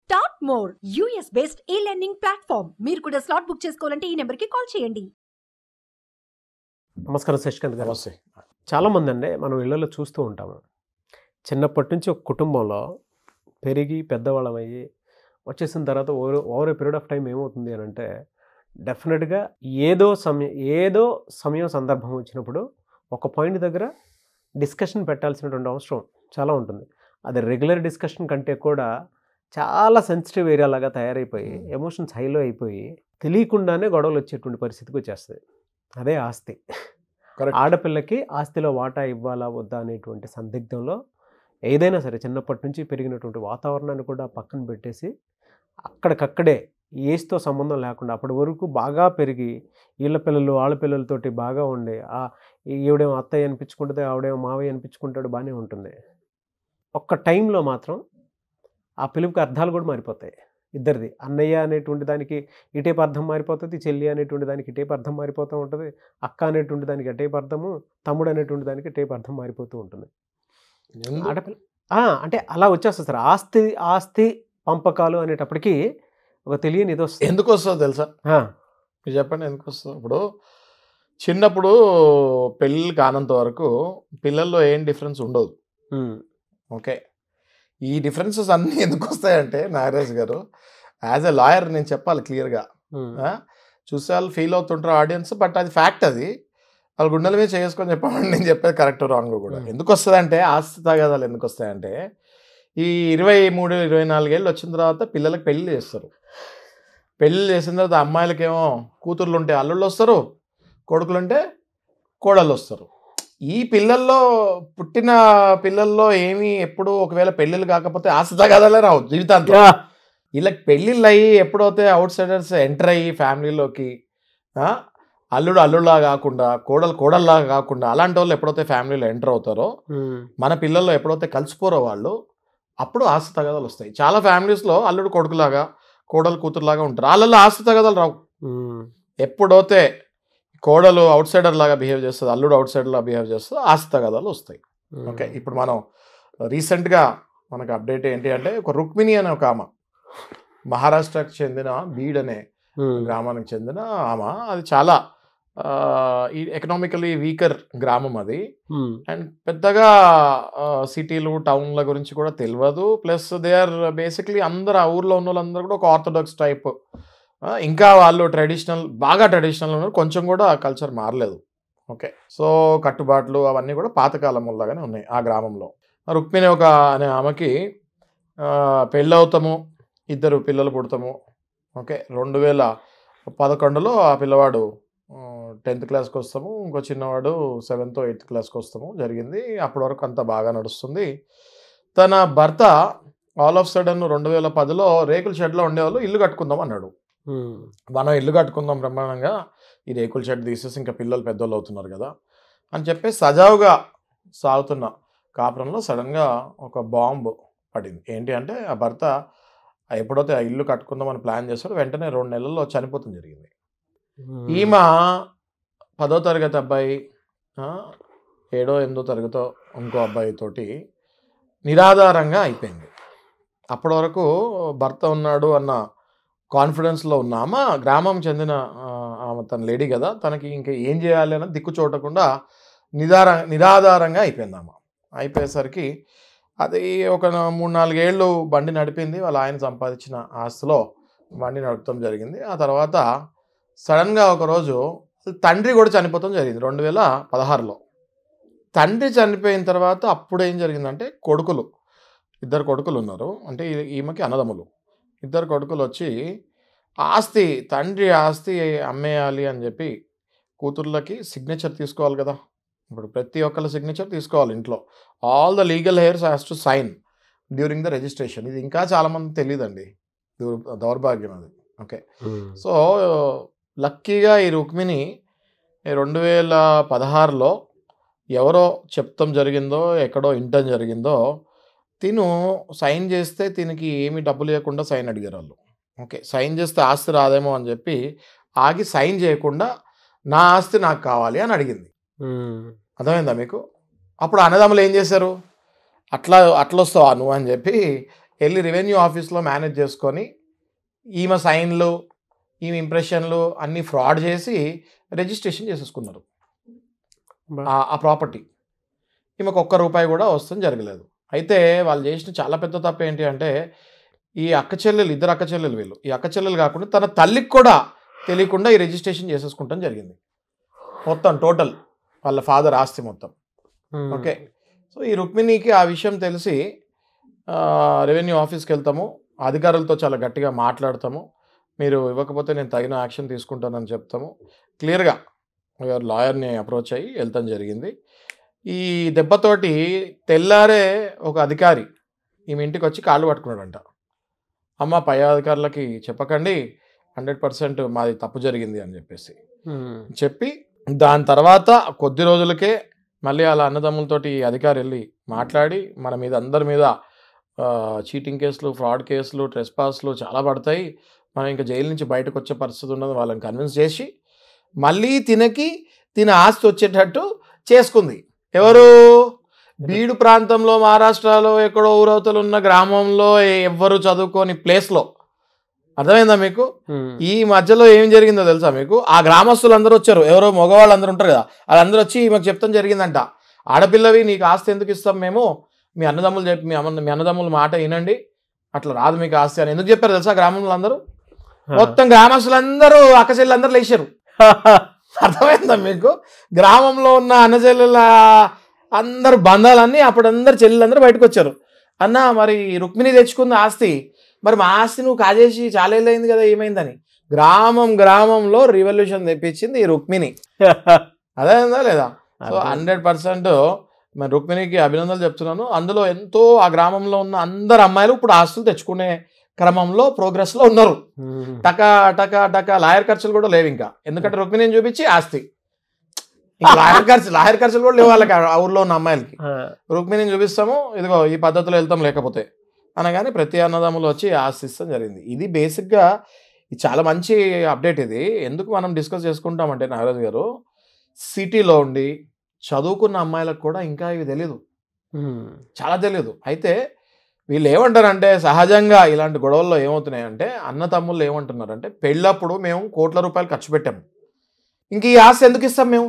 Start more US based e-learning platform. మీరు కూడా slot book చేసుకోవాలంటే ఈ నెంబర్కి కాల్ చేయండి. నమస్కారం శశికాంత్ గారు. నమస్తే. చాలామంది అండి మనం ఇళ్లలో చూస్తూ ఉంటాము, చిన్నప్పటి నుంచి ఒక కుటుంబంలో పెరిగి పెద్దవాళ్ళమయ్యి వచ్చేసిన తర్వాత over a period of time ఏమవుతుంది అని అంటే డెఫినెట్గా ఏదో సమయం సందర్భం వచ్చినప్పుడు ఒక పాయింట్ దగ్గర డిస్కషన్ పెట్టాల్సినటువంటి అవసరం చాలా ఉంటుంది. అది రెగ్యులర్ డిస్కషన్ కంటే కూడా చాలా సెన్సిటివ్ ఏరియా లాగా తయారైపోయి ఎమోషన్స్ హైలో అయిపోయి తెలియకుండానే గొడవలు వచ్చేటువంటి పరిస్థితికి వచ్చేస్తుంది. అదే ఆస్తి. ఆడపిల్లకి ఆస్తిలో వాటా ఇవ్వాలా వద్దా అనేటువంటి సందిగ్ధంలో ఏదైనా సరే చిన్నప్పటి నుంచి పెరిగినటువంటి వాతావరణాన్ని కూడా పక్కన పెట్టేసి అక్కడికక్కడే ఏజ్తో సంబంధం లేకుండా అప్పటి వరకు బాగా పెరిగి వీళ్ళ పిల్లలు వాళ్ళ పిల్లలతోటి బాగా ఉండి ఈవిడేమో అత్తయ్య అనిపించుకుంటుంది, ఆవిడేమో మావయ్య అనిపించుకుంటాడు, బాగానే ఉంటుంది. ఒక్క టైంలో మాత్రం ఆ పిలుపుకి అర్థాలు కూడా మారిపోతాయి. ఇద్దరిది అన్నయ్య అనేటువంటి దానికి ఇటేపు అర్థం మారిపోతుంది, చెల్లి అనేటువంటి దానికి ఇటేపు అర్థం మారిపోతూ ఉంటుంది, అక్క అనేటువంటి దానికి అటేపు అర్థము, తమ్ముడు అనేటువంటి దానికి ఇటేపు అర్థం మారిపోతూ ఉంటుంది. ఆడపిల్ల అంటే అలా వచ్చేస్తుంది సార్. ఆస్తి పంపకాలు అనేటప్పటికీ ఒక తెలియని ఇది వస్తుంది. ఎందుకు వస్తుందో తెలుసా? మీరు చెప్పండి ఎందుకు వస్తుందో. ఇప్పుడు చిన్నప్పుడు పెళ్ళి కానంత వరకు పిల్లల్లో ఏం డిఫరెన్స్ ఉండదు. ఓకే, ఈ డిఫరెన్సెస్ అన్నీ ఎందుకు వస్తాయంటే నాగరాజ్ గారు యాజ్ ఎ లాయర్ నేను చెప్పాలి క్లియర్గా. చూసే వాళ్ళు ఫీల్ అవుతుంటారు ఆడియన్స్, బట్ అది ఫ్యాక్ట్. అది వాళ్ళ గుండెల మీద చేసుకొని చెప్పామని నేను చెప్పేది కరెక్ట్ రాంగ్ కూడా. ఎందుకు వస్తుందంటే ఆస్తి తగాదాలు ఎందుకు వస్తాయంటే ఈ 23-24 ఏళ్ళు వచ్చిన తర్వాత పిల్లలకి పెళ్ళి చేస్తారు. పెళ్ళి చేసిన తర్వాత అమ్మాయిలకేమో కూతుర్లు ఉంటే అల్లుళ్ళు వస్తారు, కొడుకులు ఉంటే కోడళ్ళు వస్తారు. ఈ పిల్లల్లో పుట్టిన పిల్లల్లో ఏమి ఎప్పుడు ఒకవేళ పెళ్ళిళ్ళు కాకపోతే ఆస్తి తగాదాలే రావు జీవితాంతం. వీళ్ళకి పెళ్ళిళ్ళు అయ్యి ఎప్పుడైతే అవుట్ సైడర్స్ ఎంటర్ అయ్యి ఫ్యామిలీలోకి అల్లుడులా కాకుండా కోడల్లాగా కాకుండా అలాంటి వాళ్ళు ఎప్పుడైతే ఫ్యామిలీలో ఎంటర్ అవుతారో, మన పిల్లల్లో ఎప్పుడైతే కలిసిపోరో వాళ్ళు, అప్పుడు ఆస్తి తగాదాలు వస్తాయి. చాలా ఫ్యామిలీస్లో అల్లుడు కొడుకులాగా కోడలు కూతురులాగా ఉంటారు, వాళ్ళల్లో ఆస్తి తగాదాలు రావు. ఎప్పుడైతే కోడలు అవుట్ సైడర్ లాగా బిహేవ్ చేస్తుంది, అల్లుడు అవుట్ సైడర్ లాగా బిహేవ్ చేస్తుంది, ఆస్తి తగాదాలు వస్తాయి. ఓకే, ఇప్పుడు మనం రీసెంట్గా మనకు అప్డేట్ ఏంటి అంటే ఒక రుక్మిణి అనే ఒక ఆమె, మహారాష్ట్రకు చెందిన బీడ్ అనే గ్రామానికి చెందిన ఆమె. అది చాలా ఎకనామికలీ వీకర్ గ్రామం అది. అండ్ పెద్దగా సిటీలు టౌన్ల గురించి కూడా తెలియదు. ప్లస్ దే ఆర్ బేసిక్లీ అందరు ఆ ఊర్లో ఉన్న వాళ్ళందరూ కూడా ఒక ఆర్థోడాక్స్ టైప్. ఇంకా వాళ్ళు బాగా ట్రెడిషనల్ ఉన్నారు, కొంచెం కూడా కల్చర్ మారలేదు. ఓకే, సో కట్టుబాట్లు అవన్నీ కూడా పాతకాలం లాగానే ఉన్నాయి ఆ గ్రామంలో. రుక్మిణి అనే ఆమెకి పెళ్ళవుతాము, 2 పిల్లలు పుడతాము. ఓకే, 2011లో ఆ పిల్లవాడు 10th క్లాస్కి వస్తాము, ఇంకో చిన్నవాడు 7th 8th క్లాస్కి వస్తాము జరిగింది. అప్పటి వరకు అంతా బాగా నడుస్తుంది. తన భర్త ఆల్ ఆఫ్ సడన్ 2010లో రేకుల షెడ్లో ఉండేవాళ్ళు ఇల్లు కట్టుకుందాం అన్నాడు. మనం ఇల్లు కట్టుకుందాం బ్రహ్మాండంగా, ఈ రేకుల షెడ్ తీసేసి ఇంకా పిల్లలు పెద్దోళ్ళు అవుతున్నారు కదా అని చెప్పి సజావుగా సాగుతున్న కాపురంలో సడన్గా ఒక బాంబు పడింది. ఏంటి అంటే ఆ భర్త ఎప్పుడైతే ఆ ఇల్లు కట్టుకుందామని ప్లాన్ చేస్తాడో వెంటనే 2 నెలల్లో చనిపోతుంది జరిగింది. ఈమె 10వ తరగతి అబ్బాయి, 7వ 8వ తరగతో ఇంకో అబ్బాయితోటి నిరాధారంగా అయిపోయింది. అప్పటి వరకు భర్త ఉన్నాడు అన్న కాన్ఫిడెన్స్లో ఉన్న ఆమె, గ్రామం చెందిన ఆమె, తన లేడీ కదా, తనకి ఇంకా ఏం చేయాలి అన్నది దిక్కు చూడకుండా నిరాధారంగా అయిపోయింది ఆమె. అయిపోయేసరికి అది ఒక 3-4 ఏళ్ళు బండి నడిపింది. వాళ్ళ ఆయన సంపాదించిన ఆస్తిలో బండి నడపడం జరిగింది. ఆ తర్వాత సడన్గా ఒకరోజు తండ్రి కూడా చనిపోవడం జరిగింది 2016లో. తండ్రి చనిపోయిన తర్వాత అప్పుడు ఏం జరిగిందంటే 2 కొడుకులు ఉన్నారు, అంటే ఈమెకి అన్నదమ్ములు. 2 కొడుకులు వచ్చి తండ్రి ఆస్తి అమ్మేయాలి అని చెప్పి కూతుర్లకి సిగ్నేచర్ తీసుకోవాలి కదా. ఇప్పుడు ప్రతి ఒక్కళ్ళ సిగ్నేచర్ తీసుకోవాలి ఇంట్లో. All the legal heirs has to sign during the registration. ఇది ఇంకా చాలామంది తెలియదండి, దౌర్భాగ్యం అది. ఓకే, సో లక్కీగా ఈ రుక్మిణి 2016లో ఎవరో చెప్తాం జరిగిందో, ఎక్కడో ఇంటం జరిగిందో, తిను సైన్ చేస్తే తినకి ఏమి డబ్బులు ఇవ్వకుండా సైన్ అడిగారు వాళ్ళు. ఓకే, సైన్ చేస్తే ఆస్తి రాదేమో అని చెప్పి ఆగి సైన్ చేయకుండా నా ఆస్తి నాకు కావాలి అని అడిగింది. అర్థమైందా మీకు? అప్పుడు అన్నదమ్ములు ఏం చేశారు, అట్లా వస్తావా నువ్వు అని చెప్పి వెళ్ళి రెవెన్యూ ఆఫీస్లో మేనేజ్ చేసుకొని ఈమె సైన్లు ఈమె ఇంప్రెషన్లు అన్నీ ఫ్రాడ్ చేసి రిజిస్ట్రేషన్ చేసేసుకున్నారు ఆ ప్రాపర్టీ. ఈమెకు ₹1 కూడా వస్తుంది జరగలేదు. అయితే వాళ్ళు చేసిన చాలా పెద్ద తప్పు ఏంటి అంటే ఈ ఇద్దరు అక్క చెల్లెలు వీళ్ళు, ఈ అక్క చెల్లెలు కాకుండా తన తల్లికి కూడా తెలియకుండా ఈ రిజిస్ట్రేషన్ చేసేసుకుంటాం జరిగింది మొత్తం టోటల్ వాళ్ళ ఫాదర్ ఆస్తి మొత్తం. ఓకే, సో ఈ రుక్మిణికి ఆ విషయం తెలిసి రెవెన్యూ ఆఫీస్కి వెళ్తాము, అధికారులతో చాలా గట్టిగా మాట్లాడతాము, మీరు ఇవ్వకపోతే నేను తగిన యాక్షన్ తీసుకుంటానని చెప్తాము. క్లియర్గా లాయర్ని అప్రోచ్ అయ్యి వెళ్తాం జరిగింది. ఈ దెబ్బతోటి తెల్లారే ఒక అధికారి ఈమె ఇంటికి వచ్చి కాళ్ళు పట్టుకున్నాడంట. అమ్మ పై అధికారులకి చెప్పకండి, 100% మాది తప్పు జరిగింది అని చెప్పి దాని తర్వాత కొద్ది రోజులకే మళ్ళీ వాళ్ళ అన్నదమ్ములతోటి అధికారి వెళ్ళి మాట్లాడి మన మీద అందరి మీద చీటింగ్ కేసులు, ఫ్రాడ్ కేసులు, ట్రెస్పాస్లు చాలా పడతాయి, మనం ఇంకా జైలు నుంచి బయటకు వచ్చే పరిస్థితి ఉన్నది వాళ్ళని కన్విన్స్ చేసి మళ్ళీ తిన ఆస్తి వచ్చేటట్టు చేసుకుంది. ఎవరు? బీడు ప్రాంతంలో మహారాష్ట్రలో ఎక్కడో ఊరవతలు ఉన్న గ్రామంలో ఎవ్వరు చదువుకోని ప్లేస్లో. అర్థమైందా మీకు? ఈ మధ్యలో ఏం జరిగిందో తెలుసా మీకు? ఆ గ్రామస్తులు అందరూ వచ్చారు, ఎవరో మగవాళ్ళు అందరూ ఉంటారు కదా, వాళ్ళందరూ వచ్చి మాకు చెప్తాం జరిగిందంట, ఆడపిల్లవి నీకు ఆస్తి ఎందుకు ఇస్తాం మేము, మీ అన్నదమ్ములు చెప్పి మీ అన్నదమ్ముల మాట వినండి, అట్లా రాదు మీకు ఆస్తి అని ఎందుకు చెప్పారు తెలుసా? గ్రామంలో అందరూ మొత్తం గ్రామస్తులందరూ అక్కచెల్లెలందరూ లేచారు. అర్థమైందా మీకు? గ్రామంలో ఉన్న అన్నచెల్లెల అందరు బంధాలన్నీ అప్పుడు అందరు చెల్లెలందరూ బయటకు వచ్చారు. అన్న మరి రుక్మిణి తెచ్చుకుంది ఆస్తి, మరి మా ఆస్తి నువ్వు కాజేసి చాలా ఏళ్ళైంది కదా, ఏమైందని గ్రామంలో రివల్యూషన్ తెప్పించింది ఈ రుక్మిణి. అదేందా లేదా? సో 100% మరి రుక్మిణికి అభినందనలు చెప్తున్నాను. అందులో ఎంతో ఆ గ్రామంలో ఉన్న అందరు అమ్మాయిలు ఇప్పుడు ఆస్తులు తెచ్చుకునే క్రమంలో ప్రోగ్రెస్లో ఉన్నారు. టకా లాయర్ ఖర్చులు కూడా లేవు ఇంకా, ఎందుకంటే రుక్మిణిని చూపించి ఆస్తి. లాయర్ ఖర్చులు కూడా లేవు వాళ్ళకి, ఆ ఊర్లో ఉన్న అమ్మాయిలకి. రుక్మిణిని చూపిస్తాము, ఇదిగో ఈ పద్ధతిలో వెళ్తాం, లేకపోతే అనగానే ప్రతి అన్నదమ్ములు వచ్చి ఆస్తి ఇస్తాం జరిగింది. ఇది బేసిక్గా చాలా మంచి అప్డేట్. ఇది ఎందుకు మనం డిస్కస్ చేసుకుంటామంటే నాగరాజు గారు, సిటీలో ఉండి చదువుకున్న అమ్మాయిలకు కూడా ఇంకా ఇవి తెలియదు, చాలా తెలియదు. అయితే వీళ్ళు ఏమంటారంటే సహజంగా ఇలాంటి గొడవల్లో ఏమవుతున్నాయంటే అన్న తమ్ముళ్ళు ఏమంటున్నారంటే పెళ్ళప్పుడు మేము ₹1,00,00,000 ఖర్చు పెట్టాము, ఇంక ఈ ఆస్తి ఎందుకు ఇస్తాం మేము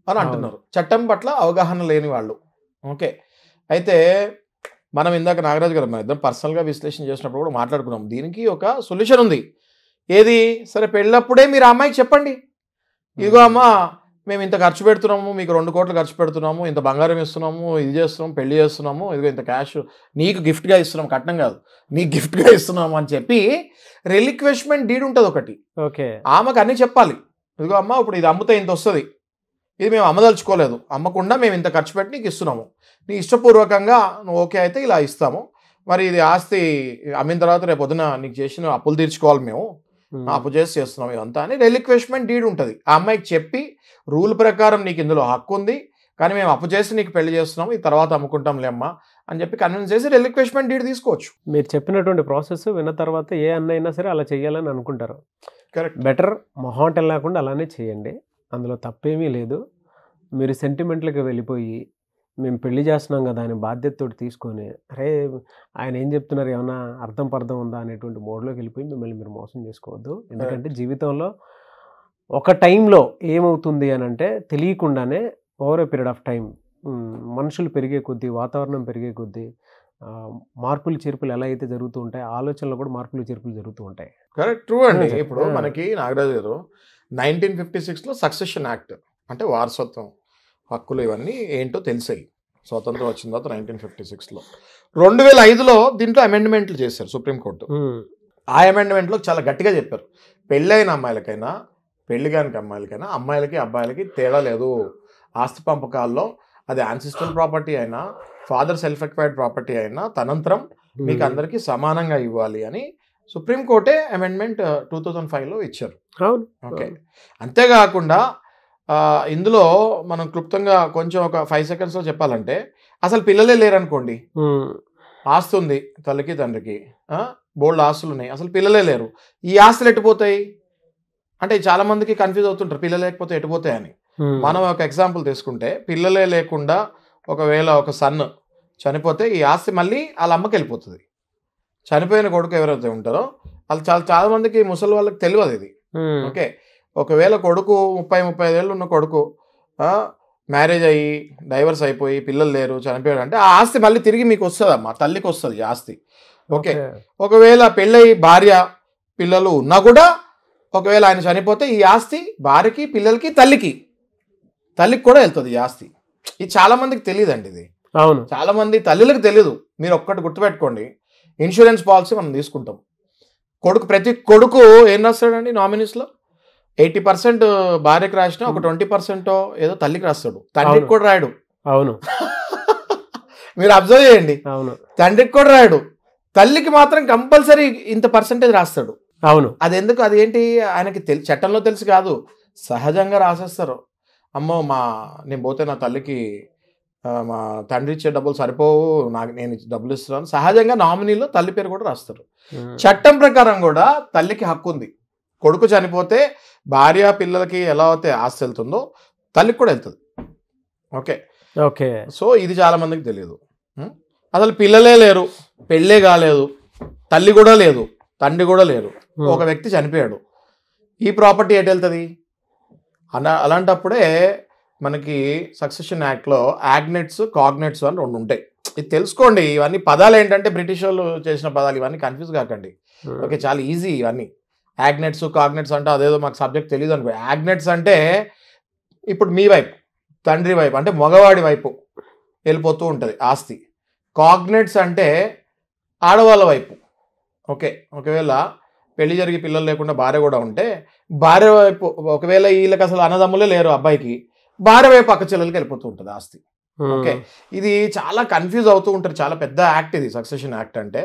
అని అంటున్నారు. చట్టం పట్ల అవగాహన లేని వాళ్ళు. ఓకే, అయితే మనం ఇందాక నాగరాజు గారు మన ఇద్దరం పర్సనల్గా విశ్లేషణ చేసినప్పుడు కూడా మాట్లాడుకున్నాం, దీనికి ఒక సొల్యూషన్ ఉంది. ఏది? సరే పెళ్ళప్పుడే మీరు ఆ అమ్మాయికి చెప్పండి, ఇదిగో అమ్మ మేము ఇంత ఖర్చు పెడుతున్నాము, మీకు 2 కోట్లు ఖర్చు పెడుతున్నాము, ఇంత బంగారం ఇస్తున్నాము, ఇది చేస్తున్నాము, పెళ్లి చేస్తున్నాము, ఇదిగో ఇంత క్యాష్ నీకు గిఫ్ట్గా ఇస్తున్నాము, కట్నం కాదు నీకు గిఫ్ట్గా ఇస్తున్నాము అని చెప్పి రిలిక్వెష్మెంట్ డీడ్ ఉంటుంది ఒకటి. ఓకే, ఆమెకు అన్నీ చెప్పాలి. ఇదిగో అమ్మ ఇప్పుడు ఇది అమ్ముతే ఇంత వస్తుంది, ఇది మేము అమ్మదలుచుకోలేదు, అమ్మకుండా మేము ఇంత ఖర్చు పెట్టి నీకు ఇస్తున్నాము, నీ ఇష్టపూర్వకంగా నువ్వు ఓకే అయితే ఇలా ఇస్తాము, మరి ఇది ఆస్తి అమ్మిన తర్వాత రేపు పొద్దున నీకు చేసిన అప్పులు తీర్చుకోవాలి, మేము అప్పు చేస్తున్నాం ఇదంతా అని రిలిక్వెష్మెంట్ డీడ్ ఉంటుంది. ఆ అమ్మాయికి చెప్పి రూల్ ప్రకారం నీకు ఇందులో హక్కు ఉంది, కానీ మేము అప్పు చేసి నీకు పెళ్లి చేస్తున్నాము, ఈ తర్వాత అమ్ముకుంటాంలే అమ్మా అని చెప్పి కన్విన్స్ చేసి రిలిక్వెష్మెంట్ డీడ్ తీసుకోవచ్చు. మీరు చెప్పినటువంటి ప్రాసెస్ విన్న తర్వాత ఏ అన్న అయినా సరే అలా చేయాలని అనుకుంటారు. కరెక్ట్. బెటర్ మొహాటం లేకుండా అలానే చేయండి, అందులో తప్పేమీ లేదు. మీరు సెంటిమెంట్లకి వెళ్ళిపోయి మేము పెళ్లి చేస్తున్నాం కదా అని బాధ్యతతో తీసుకొని అరే ఆయన ఏం చెప్తున్నారు ఏమైనా అర్థం పర్థం ఉందా అనేటువంటి మోడ్లోకి వెళ్ళిపోయి మిమ్మల్ని మీరు మోసం చేసుకోవద్దు. ఎందుకంటే జీవితంలో ఒక టైంలో ఏమవుతుంది అని అంటే తెలియకుండానే over a period of time మనుషులు పెరిగే కొద్దీ, వాతావరణం పెరిగే కొద్దీ మార్పులు చేర్పులు ఎలా అయితే జరుగుతూ ఉంటాయి, ఆలోచనలు కూడా మార్పులు చేర్పులు జరుగుతూ ఉంటాయి. కరెక్ట్, ట్రూ అండి. ఇప్పుడు మనకి నాగరాజు గారు 1956లో సక్సెషన్ యాక్ట్ అంటే వారసత్వం హక్కులు ఇవన్నీ ఏంటో తెలిసాయి. స్వాతంత్రం వచ్చిన తర్వాత 1956లో 2005లో దీంట్లో అమెండ్మెంట్లు చేశారు సుప్రీంకోర్టు. ఆ అమెండ్మెంట్లో చాలా గట్టిగా చెప్పారు, పెళ్ళైన అమ్మాయిలకైనా పెళ్లి కాని అమ్మాయిలకైనా అమ్మాయిలకి అబ్బాయిలకి తేడా లేదు, ఆస్తి పంపకాల్లో అది యాన్సిస్ట్రల్ ప్రాపర్టీ అయినా ఫాదర్ సెల్ఫ్ ఎక్వైర్డ్ ప్రాపర్టీ అయినా తనంతరం మీకు అందరికీ సమానంగా ఇవ్వాలి అని సుప్రీంకోర్టే అమెండ్మెంట్ 2005లో ఇచ్చారు. ఓకే, అంతేకాకుండా ఇందులో మనం క్లుప్తంగా కొంచెం ఒక 5 సెకండ్స్లో చెప్పాలంటే అసలు పిల్లలే లేరనుకోండి, ఆస్తి ఉంది తల్లికి తండ్రికి, బోల్డ్ ఆస్తులు ఉన్నాయి, అసలు పిల్లలే లేరు, ఈ ఆస్తులు ఎట్టుపోతాయి అంటే చాలా మందికి కన్ఫ్యూజ్ అవుతుంటారు పిల్లలు లేకపోతే ఎట్టుపోతాయని. మనం ఒక ఎగ్జాంపుల్ తీసుకుంటే పిల్లలే లేకుండా ఒకవేళ ఒక సన్ చనిపోతే ఈ ఆస్తి మళ్ళీ వాళ్ళ అమ్మకి వెళ్ళిపోతుంది. చనిపోయిన కొడుకు ఎవరైతే ఉంటారో వాళ్ళు చాలా మందికి ముసలి వాళ్ళకి తెలియదు ఇది. ఓకే, ఒకవేళ కొడుకు 30-35 ఏళ్ళు ఉన్న కొడుకు మ్యారేజ్ అయ్యి డైవర్స్ అయిపోయి పిల్లలు లేరు చనిపోయాడు అంటే ఆ ఆస్తి మళ్ళీ తిరిగి మీకు వస్తుంది అమ్మా, తల్లికి వస్తుంది ఈ ఆస్తి. ఓకే, ఒకవేళ పెళ్ళయి భార్య పిల్లలు ఉన్నా కూడా ఒకవేళ ఆయన చనిపోతే ఈ ఆస్తి భార్యకి పిల్లలకి తల్లికి కూడా వెళ్తుంది ఈ ఆస్తి. ఇది చాలా మందికి తెలియదండి. ఇది అవును, చాలా మంది తల్లులకు తెలియదు. మీరు ఒక్కటి గుర్తుపెట్టుకోండి, ఇన్సూరెన్స్ పాలసీ మనం తీసుకుంటాం, ప్రతి కొడుకు ఏం రాస్తాడండి నామినీస్లో 80% భార్యకి రాసిన ఒక 20% ఏదో తల్లికి రాస్తాడు, తండ్రికి కూడా రాయడు. అవును మీరు అబ్జర్వ్ చేయండి, అవును, తండ్రికి కూడా రాయడు, తల్లికి మాత్రం కంపల్సరీ ఇంత పర్సెంటేజ్ రాస్తాడు. అవును, అది ఎందుకు, అది ఏంటి ఆయనకి చట్టంలో తెలిసి కాదు, సహజంగా రాసేస్తారు. అమ్మో నేను పోతే నా తల్లికి మా తండ్రి ఇచ్చే డబ్బులు సరిపోవు, నేను డబ్బులు ఇస్తున్నాను, సహజంగా నామినీలో తల్లి పేరు కూడా రాస్తారు. చట్టం ప్రకారం కూడా తల్లికి హక్కు ఉంది. కొడుకు చనిపోతే భార్య పిల్లలకి ఎలా అయితే ఆస్తి వెళ్తుందో తల్లికి కూడా వెళ్తుంది. ఓకే ఓకే, సో ఇది చాలా మందికి తెలియదు. అసలు పిల్లలే లేరు, పెళ్ళే కాలేదు, తల్లి కూడా లేదు, తండ్రి కూడా లేరు, ఒక వ్యక్తి చనిపోయాడు, ఈ ప్రాపర్టీ ఎటు వెళ్తుంది? అలాంటప్పుడే మనకి సక్సెషన్ యాక్ట్లో యాగ్నెట్స్ కాగ్నెట్స్ అని 2 ఉంటాయి. ఇది తెలుసుకోండి. ఇవన్నీ పదాలు ఏంటంటే బ్రిటిష్ వాళ్ళు చేసిన పదాలు, ఇవన్నీ కన్ఫ్యూజ్ కాకండి. ఓకే, చాలా ఈజీ ఇవన్నీ. యాగ్నెట్స్ కాగ్నెట్స్ అంటే అదేదో మాకు సబ్జెక్ట్ తెలియదు అనుకో. యాగ్నెట్స్ అంటే ఇప్పుడు మీ వైపు, తండ్రి వైపు అంటే మగవాడి వైపు వెళ్ళిపోతూ ఉంటుంది ఆస్తి. కాగ్నెట్స్ అంటే ఆడవాళ్ళ వైపు. ఓకే, ఒకవేళ పెళ్లి జరిగి పిల్లలు లేకుండా భార్య కూడా ఉంటే భార్య వైపు, ఒకవేళ వీళ్ళకి అసలు అన్నదమ్ములే లేరు అబ్బాయికి, భార్య వైపు అక్క చెల్లెలకి వెళ్ళిపోతూ ఉంటుంది ఆస్తి. ఓకే, ఇది చాలా కన్ఫ్యూజ్ అవుతూ ఉంటారు. చాలా పెద్ద యాక్ట్ ఇది సక్సెషన్ యాక్ట్ అంటే.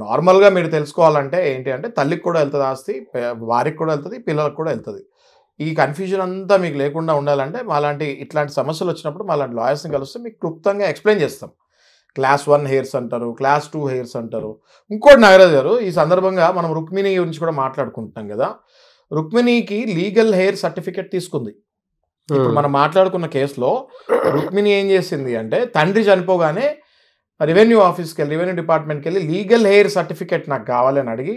నార్మల్గా మీరు తెలుసుకోవాలంటే ఏంటి అంటే తల్లికి కూడా వెళ్తుంది ఆస్తి, భార్యకి కూడా వెళ్తుంది, పిల్లలకు కూడా వెళ్తుంది. ఈ కన్ఫ్యూజన్ అంతా మీకు లేకుండా ఉండాలంటే ఇట్లాంటి సమస్యలు వచ్చినప్పుడు మాలాంటి లాయర్స్ని కలిస్తే మీకు క్లుప్తంగా ఎక్స్ప్లెయిన్ చేస్తాం. క్లాస్ 1 హెయిర్స్ అంటారు, క్లాస్ 2 హెయిర్స్ అంటారు. ఇంకోటి నాగరాజు గారు, ఈ సందర్భంగా మనం రుక్మిణి గురించి కూడా మాట్లాడుకుంటున్నాం కదా. రుక్మిణికి లీగల్ హెయిర్ సర్టిఫికేట్ తీసుకుంది. ఇప్పుడు మనం మాట్లాడుకున్న కేసులో రుక్మిణి ఏం చేసింది అంటే తండ్రి చనిపోగానే రెవెన్యూ ఆఫీస్కి వెళ్ళి, రెవెన్యూ డిపార్ట్మెంట్కి వెళ్ళి లీగల్ హెయిర్ సర్టిఫికేట్ నాకు కావాలని అడిగి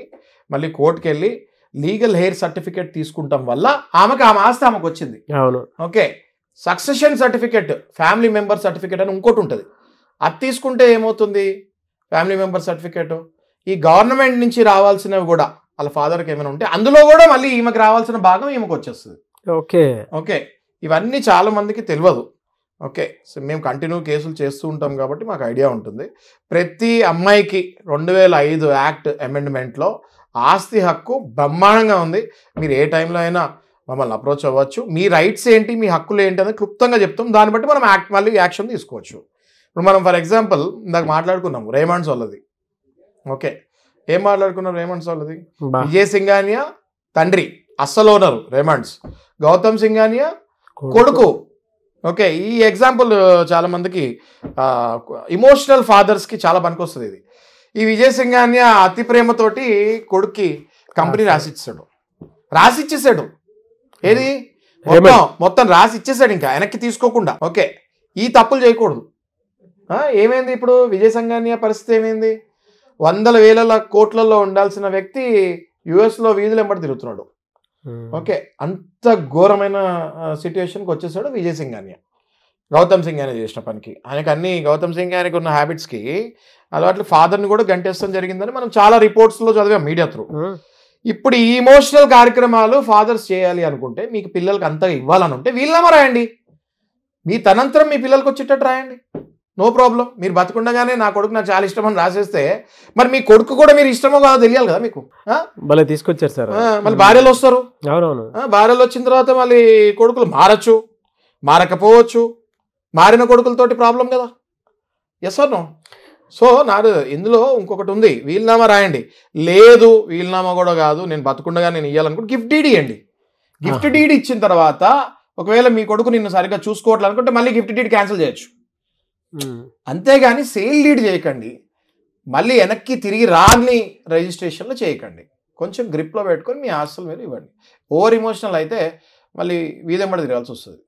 మళ్ళీ కోర్టుకి వెళ్ళి లీగల్ హెయిర్ సర్టిఫికేట్ తీసుకుంటాం వల్ల ఆమె ఆస్తి ఆమెకు వచ్చింది. అవును, okay, succession certificate, family member certificate అని ఇంకోటి ఉంటుంది. అది తీసుకుంటే ఏమవుతుంది? ఫ్యామిలీ మెంబర్ సర్టిఫికేట్ ఈ గవర్నమెంట్ నుంచి రావాల్సినవి కూడా వాళ్ళ ఫాదర్కి ఏమైనా ఉంటే అందులో కూడా మళ్ళీ ఈమెకు రావాల్సిన భాగం ఈమెకు వచ్చేస్తుంది. ఓకే ఓకే, ఇవన్నీ చాలా మందికి తెలియదు. ఓకే, సో మేము కంటిన్యూ కేసులు చేస్తూ ఉంటాం కాబట్టి మాకు ఐడియా ఉంటుంది. ప్రతి అమ్మాయికి 2005 యాక్ట్ అమెండ్మెంట్లో ఆస్తి హక్కు బ్రహ్మాండంగా ఉంది. మీరు ఏ టైంలో అయినా మమ్మల్ని అప్రోచ్ అవ్వచ్చు. మీ రైట్స్ ఏంటి, మీ హక్కులు ఏంటి అనేది క్లుప్తంగా చెప్తాం. దాన్ని బట్టి మనం మళ్ళీ యాక్షన్ తీసుకోవచ్చు. ఇప్పుడు మనం ఫర్ ఎగ్జాంపుల్ ఇందాక మాట్లాడుకున్నాం రేమండ్స్ వాళ్ళది. ఓకే, ఏం మాట్లాడుకున్నాం రేమండ్స్ వాళ్ళది? విజయ్ సింఘానియా తండ్రి, అస్సలు ఓనరు రేమండ్స్, గౌతమ్ సింఘానియా కొడుకు. ఓకే, ఈ ఎగ్జాంపుల్ చాలా మందికి ఇమోషనల్ ఫాదర్స్కి చాలా పనికొస్తుంది ఇది. ఈ విజయ్ సింఘానియా అతి ప్రేమతోటి కొడుక్కి కంపెనీ రాసిచ్చేసాడు. ఏది మొత్తం రాసి ఇచ్చేసాడు, ఇంకా వెనక్కి తీసుకోకుండా. ఓకే, ఈ తప్పులు చేయకూడదు. ఏమైంది ఇప్పుడు విజయ్ సింఘానియా పరిస్థితి ఏమైంది? 100,000 కోట్లలో ఉండాల్సిన వ్యక్తి యుఎస్లో వీధులు వెంబడి తిరుగుతున్నాడు. ఓకే, అంత ఘోరమైన సిచ్యువేషన్కి వచ్చేసాడు విజయ్ సింఘానియా. గౌతమ్ సింఘానియా చేసిన పనికి గౌతమ్ సింఘానియాకి ఉన్న హ్యాబిట్స్కి అలవాట్లు ఫాదర్ని కూడా గంటేస్తాం జరిగిందని మనం చాలా రిపోర్ట్స్లో చదివాం మీడియా త్రూ. ఇప్పుడు ఈ ఇమోషనల్ కార్యక్రమాలు ఫాదర్స్ చేయాలి అనుకుంటే, మీకు పిల్లలకి అంతగా ఇవ్వాలని ఉంటే వీళ్ళేమో రాయండి, మీ తనంతరం మీ పిల్లలకి వచ్చేటట్టు రాయండి, నో ప్రాబ్లం. మీరు బతుకుండగానే నా కొడుకు నాకు చాలా ఇష్టం అని రాసేస్తే మరి మీ కొడుకు కూడా మీరు ఇష్టమో కాదో తెలియాలి కదా మీకు. మళ్ళీ తీసుకొచ్చారు సార్, మళ్ళీ భార్యలు వస్తారు. అవునవును, భార్యలు వచ్చిన తర్వాత మళ్ళీ కొడుకులు మారచ్చు, మారకపోవచ్చు. మారిన కొడుకులతోటి ప్రాబ్లం కదా. Yes or no? సో ఇందులో ఇంకొకటి ఉంది, వీలునామా రాయండి. లేదు వీలునామా కూడా కాదు, నేను బతుకుండగా నేను ఇవ్వాలనుకుంటే గిఫ్ట్ డీడీ ఇవ్వండి. గిఫ్ట్ డీడీ ఇచ్చిన తర్వాత ఒకవేళ మీ కొడుకు నిన్ను సరిగ్గా చూసుకోవట్లనుకుంటే మళ్ళీ గిఫ్ట్ డీడీ క్యాన్సిల్ చేయొచ్చు. అంతేగాని సేల్ డీడ్ చేయకండి, మళ్ళీ వెనక్కి తిరిగి రాని రిజిస్ట్రేషన్లో చేయకండి. కొంచెం గ్రిప్లో పెట్టుకొని మీ ఆస్తులు మీరు ఇవ్వండి. ఓవర్ ఇమోషనల్ అయితే మళ్ళీ వీధెంబడి తిరగాల్సి వస్తుంది.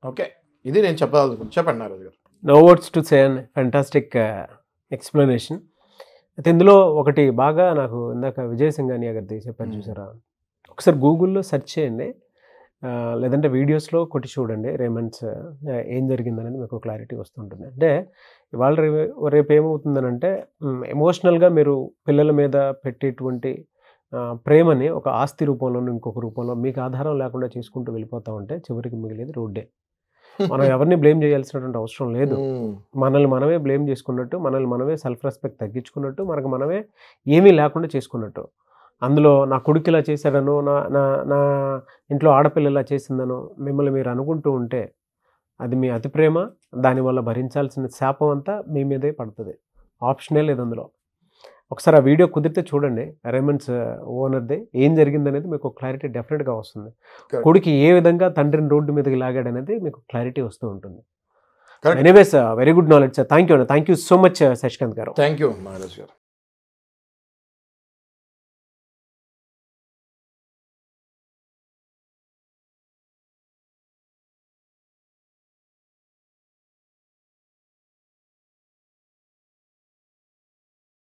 ఓకే, ఇది నేను చెప్పండి నారాజు గారు. No words to say an fantastic explanation. అయితే ఇందులో ఒకటి బాగా నాకు ఇందాక విజయ్ సింఘానియా గారిది చెప్పారు చూసారా, ఒకసారి గూగుల్లో సెర్చ్ చేయండి, లేదంటే వీడియోస్లో కొట్టి చూడండి రేమండ్స్ ఏం జరిగిందనేది మీకు క్లారిటీ వస్తుంటుంది. అంటే ఇవాళ రేపు ఏమవుతుందనంటే ఎమోషనల్గా మీరు పిల్లల మీద పెట్టేటువంటి ప్రేమని ఒక ఆస్తి రూపంలోనూ ఇంకొక రూపంలో మీకు ఆధారం లేకుండా చేసుకుంటూ వెళ్ళిపోతూ ఉంటే చివరికి మిగిలేది రోడ్డే. మనం ఎవరిని బ్లేమ్ చేయాల్సినటువంటి అవసరం లేదు. మనల్ని మనమే బ్లేమ్ చేసుకున్నట్టు, మనల్ని మనమే సెల్ఫ్ రెస్పెక్ట్ తగ్గించుకున్నట్టు, మనకు మనమే ఏమీ లేకుండా చేసుకున్నట్టు. అందులో నా కొడుకు ఇలా చేశాడనో, నా నా నా ఇంట్లో ఆడపిల్ల ఇలా చేసిందనో మిమ్మల్ని మీరు అనుకుంటూ ఉంటే అది మీ అతి ప్రేమ, దానివల్ల భరించాల్సిన శాపం అంతా మీ మీదే పడుతుంది. ఆప్షనే లేదు అందులో. ఒకసారి ఆ వీడియో కుదిరితే చూడండి, రేమండ్స్ ఓనర్దే, ఏం జరిగిందనేది మీకు క్లారిటీ డెఫినెట్గా వస్తుంది. కొడుకు ఏ విధంగా తండ్రిని రోడ్డు మీదకి లాగాడనేది మీకు క్లారిటీ వస్తూ ఉంటుంది. Anyways very good knowledge sir. Thank you so much Shashikant garu. Thank you Nagaraj గారు.